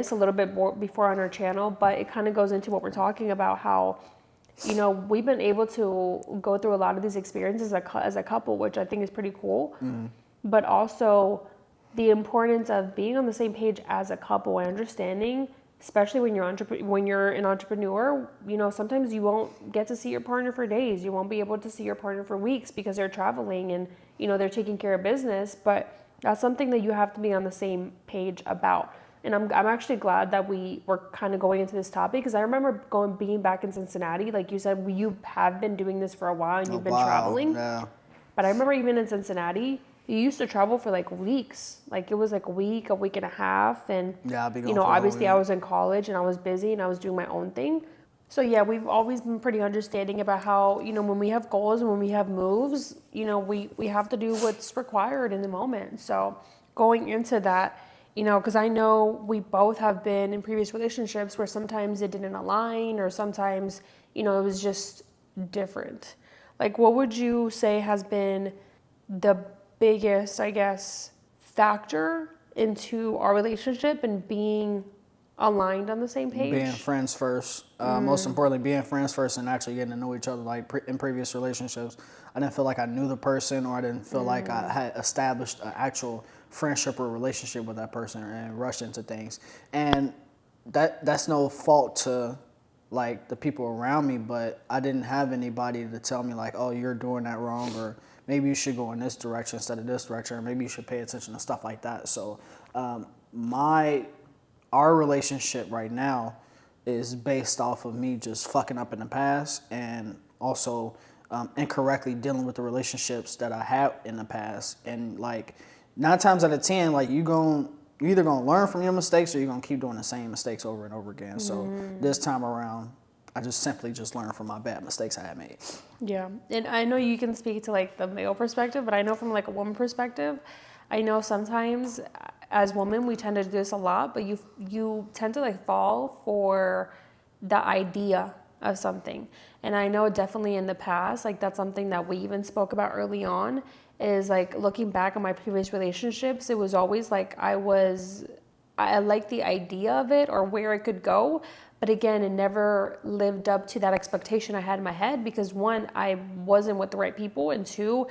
this a little bit more before on our channel, but it kind of goes into what we're talking about, how, you know, we've been able to go through a lot of these experiences as a couple, which I think is pretty cool. But also the importance of being on the same page as a couple and understanding, especially when you're an entrepreneur, you know, sometimes you won't get to see your partner for days. You won't be able to see your partner for weeks because they're traveling and, you know, they're taking care of business. But that's something that you have to be on the same page about. And I'm actually glad that we were kind of going into this topic, because I remember being back in Cincinnati. Like you said, you have been doing this for a while and you've been traveling. Yeah. But I remember even in Cincinnati, you used to travel for like weeks. Like it was like a week and a half. And, Yeah, I'd be going you know, for a whole obviously I week. was in college and I was busy and I was doing my own thing. So yeah, we've always been pretty understanding about how, you know, when we have goals and when we have moves, you know, we have to do what's required in the moment. So going into that, you know, because I know we both have been in previous relationships where sometimes it didn't align, or sometimes, you know, it was just different. Like, what would you say has been the biggest, I guess, factor into our relationship and being aligned on the same page? Being friends first. Most importantly, being friends first and actually getting to know each other. Like in previous relationships, I didn't feel like I knew the person, or I didn't feel like I had established an actual friendship or relationship with that person, and rushed into things. And that's no fault to like the people around me, but I didn't have anybody to tell me like, oh, you're doing that wrong, or maybe you should go in this direction instead of this direction, or maybe you should pay attention to stuff like that. So our relationship right now is based off of me just fucking up in the past, and also incorrectly dealing with the relationships that I had in the past. And like 9 times out of 10, like you're either gonna learn from your mistakes, or you're gonna keep doing the same mistakes over and over again. So this time around, I just simply learned from my bad mistakes I had made. Yeah, and I know you can speak to like the male perspective, but I know from like a woman perspective, I know sometimes as women we tend to do this a lot, but you tend to like fall for the idea of something. And I know definitely in the past, like that's something that we even spoke about early on, is like looking back on my previous relationships, it was always like I liked the idea of it or where it could go. But again, it never lived up to that expectation I had in my head, because one, I wasn't with the right people, and two,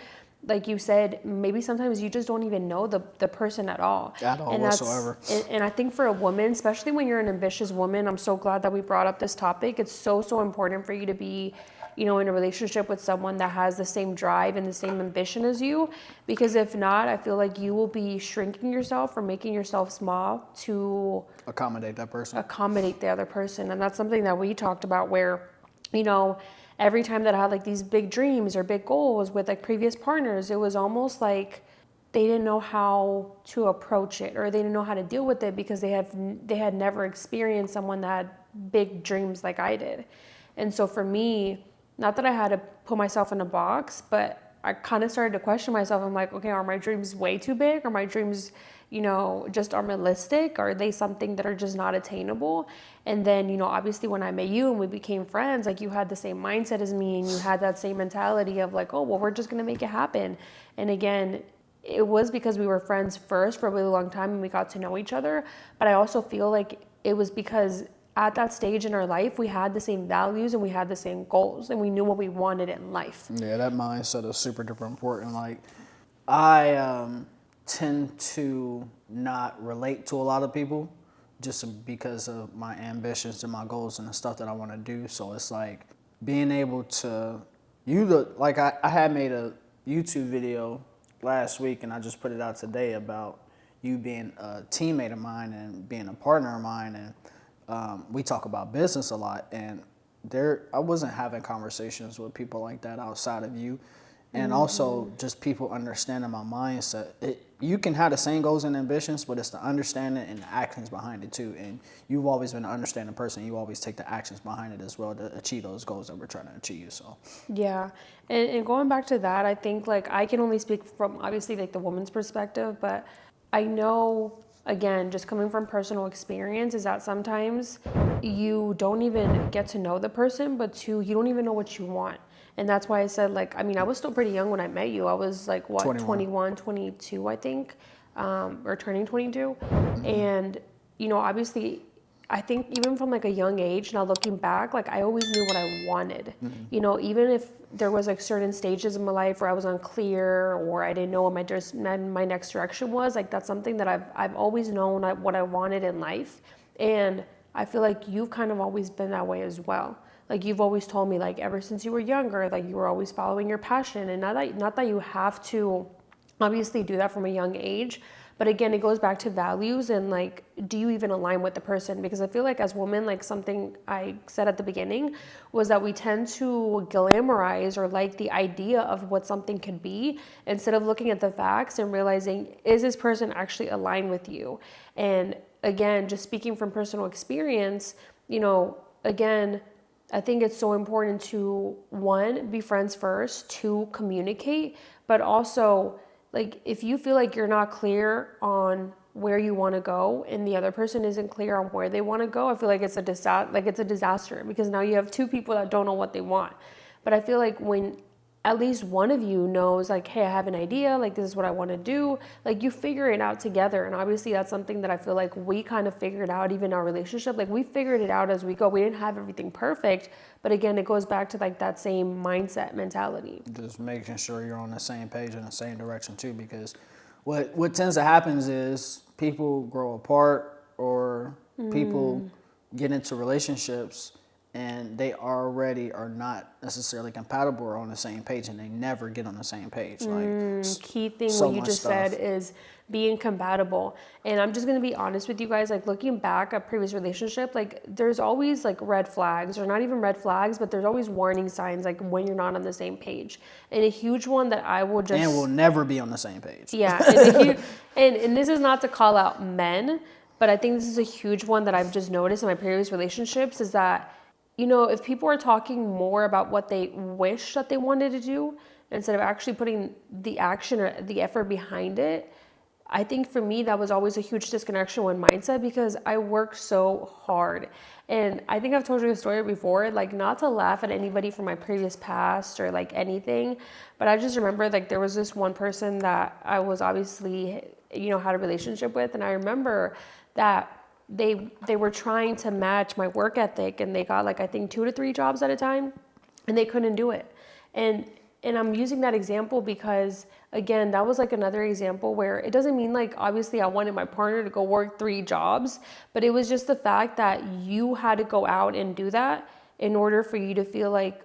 like you said, maybe sometimes you just don't even know the person at all. At all, whatsoever. And I think for a woman, especially when you're an ambitious woman, I'm so glad that we brought up this topic. It's so important for you to be, you know, in a relationship with someone that has the same drive and the same ambition as you. Because if not, I feel like you will be shrinking yourself or making yourself small to accommodate that person. Accommodate the other person. And that's something that we talked about where, you know, every time that I had like these big dreams or big goals with like previous partners, it was almost like they didn't know how to approach it, or they didn't know how to deal with it, because they had never experienced someone that had big dreams like I did. And so for me, not that I had to put myself in a box, but I kind of started to question myself. I'm like, okay, are my dreams way too big? Are my dreams, you know, just unrealistic? Are they something that are just not attainable? And then, you know, obviously when I met you and we became friends, like you had the same mindset as me, and you had that same mentality of like, oh, well, we're just going to make it happen. And again, it was because we were friends first for a really long time and we got to know each other. But I also feel like it was because at that stage in our life, we had the same values and we had the same goals, and we knew what we wanted in life. Yeah, that mindset is super duper important. Like, I tend to not relate to a lot of people just because of my ambitions and my goals and the stuff that I want to do. So it's like being able to, I had made a YouTube video last week, and I just put it out today about you being a teammate of mine and being a partner of mine, and we talk about business a lot, and I wasn't having conversations with people like that outside of you. And also just people understanding my mindset. You can have the same goals and ambitions, but it's the understanding and the actions behind it too. And you've always been an understanding person. You always take the actions behind it as well to achieve those goals that we're trying to achieve. So yeah, and going back to that, I think like I can only speak from obviously like the woman's perspective, but I know, again, just coming from personal experience, is that sometimes you don't even get to know the person, but two, you don't even know what you want. And that's why I said, like, I mean, I was still pretty young when I met you. I was like, what, 21, 22, I think, or turning 22. And you know, obviously, I think even from like a young age, now looking back, like I always knew what I wanted. You know, even if there was like certain stages in my life where I was unclear or I didn't know what my next direction was, like that's something that I've always known what I wanted in life. And I feel like you've kind of always been that way as well. Like you've always told me, like ever since you were younger, like you were always following your passion, and not that you have to obviously do that from a young age, but again, it goes back to values and like, do you even align with the person? Because I feel like as women, like something I said at the beginning was that we tend to glamorize or like the idea of what something could be instead of looking at the facts and realizing, is this person actually aligned with you? And again, just speaking from personal experience, you know, again, I think it's so important to, one, be friends first, two, communicate, but also like if you feel like you're not clear on where you want to go and the other person isn't clear on where they want to go, I feel like it's a disaster because now you have two people that don't know what they want. But I feel like when at least one of you knows like, hey, I have an idea, like this is what I want to do, like you figure it out together. And obviously that's something that I feel like we kind of figured out, even our relationship, like we figured it out as we go. We didn't have everything perfect, but again, it goes back to like that same mindset mentality. Just making sure you're on the same page in the same direction too, because what tends to happen is people grow apart or people get into relationships and they already are not necessarily compatible or on the same page, and they never get on the same page. Like Key thing so what you much just stuff. said is being compatible. And I'm just gonna be honest with you guys, like looking back at previous relationship, like there's always like red flags, or not even red flags, but there's always warning signs like when you're not on the same page. And a huge one that I will just And we'll never be on the same page. yeah, and this is not to call out men, but I think this is a huge one that I've just noticed in my previous relationships is that, you know, if people are talking more about what they wish that they wanted to do instead of actually putting the action or the effort behind it, I think for me that was always a huge disconnection with mindset because I work so hard. And I think I've told you a story before, like not to laugh at anybody from my previous past or like anything, but I just remember like there was this one person that I was obviously, you know, had a relationship with, and I remember that they were trying to match my work ethic, and they got like I think 2 to 3 jobs at a time, and they couldn't do it. And I'm using that example because again, that was like another example where it doesn't mean like obviously I wanted my partner to go work 3 jobs, but it was just the fact that you had to go out and do that in order for you to feel like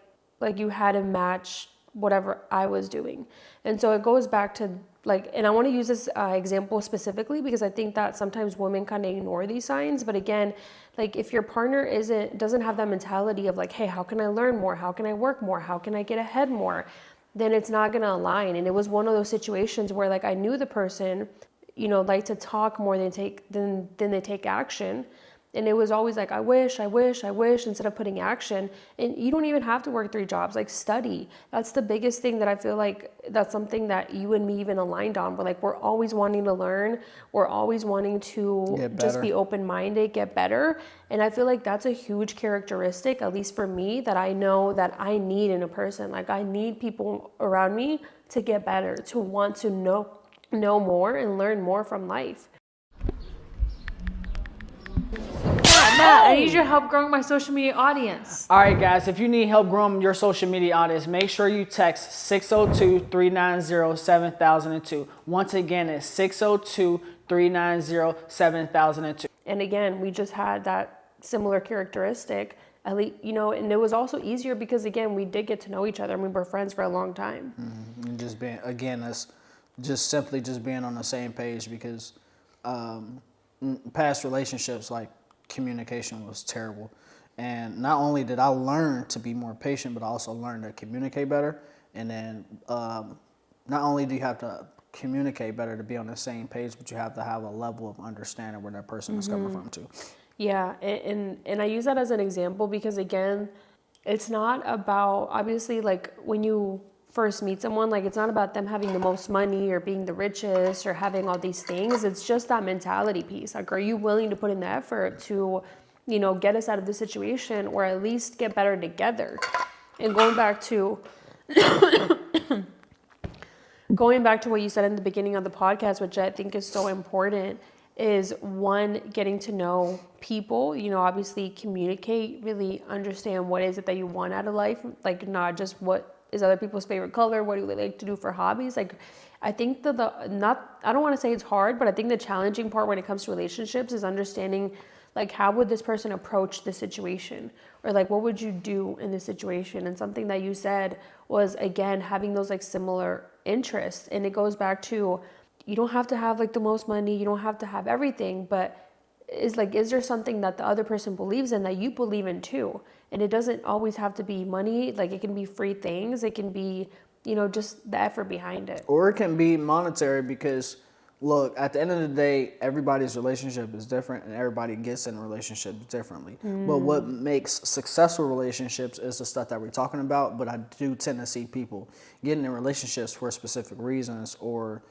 you had to match whatever I was doing. And so it goes back to like, and I want to use this example specifically because I think that sometimes women kind of ignore these signs. But again, like if your partner doesn't have that mentality of like, hey, how can I learn more? How can I work more? How can I get ahead more? Then it's not going to align. And it was one of those situations where like I knew the person, you know, like to talk more than they take action. And it was always like, I wish, instead of putting action. And you don't even have to work 3 jobs, like study. That's the biggest thing that I feel like that's something that you and me even aligned on. But like, we're always wanting to learn. We're always wanting to just be open-minded, get better. And I feel like that's a huge characteristic, at least for me, that I know that I need in a person. Like I need people around me to get better, to want to know more and learn more from life. Matt, I need your help growing my social media audience. All right, guys, if you need help growing your social media audience, make sure you text 602-390-7002. Once again, it's 602-390-7002. And again, we just had that similar characteristic, at least, you know, and it was also easier because again, we did get to know each other and we were friends for a long time. And just being, again, that's just simply just being on the same page because past relationships, like, communication was terrible. And not only did I learn to be more patient, but I also learned to communicate better. And then not only do you have to communicate better to be on the same page, but you have to have a level of understanding where that person is coming from too. Yeah, and I use that as an example because again, it's not about, obviously, like when you first meet someone, like it's not about them having the most money or being the richest or having all these things. It's just that mentality piece. Like, are you willing to put in the effort to, you know, get us out of the situation or at least get better together? And going back to what you said in the beginning of the podcast, which I think is so important, is one, getting to know people, you know, obviously communicate, really understand what is it that you want out of life, like not just what is other people's favorite color, what do they like to do for hobbies. Like I think that I don't want to say it's hard, but I think the challenging part when it comes to relationships is understanding like how would this person approach the situation, or like what would you do in this situation. And something that you said was, again, having those like similar interests. And it goes back to, you don't have to have like the most money, you don't have to have everything, but is there something that the other person believes in that you believe in too? And it doesn't always have to be money. Like it can be free things, it can be, you know, just the effort behind it. Or it can be monetary, because look, at the end of the day, everybody's relationship is different and everybody gets in relationships differently. But what makes successful relationships is the stuff that we're talking about. But I do tend to see people getting in relationships for specific reasons, or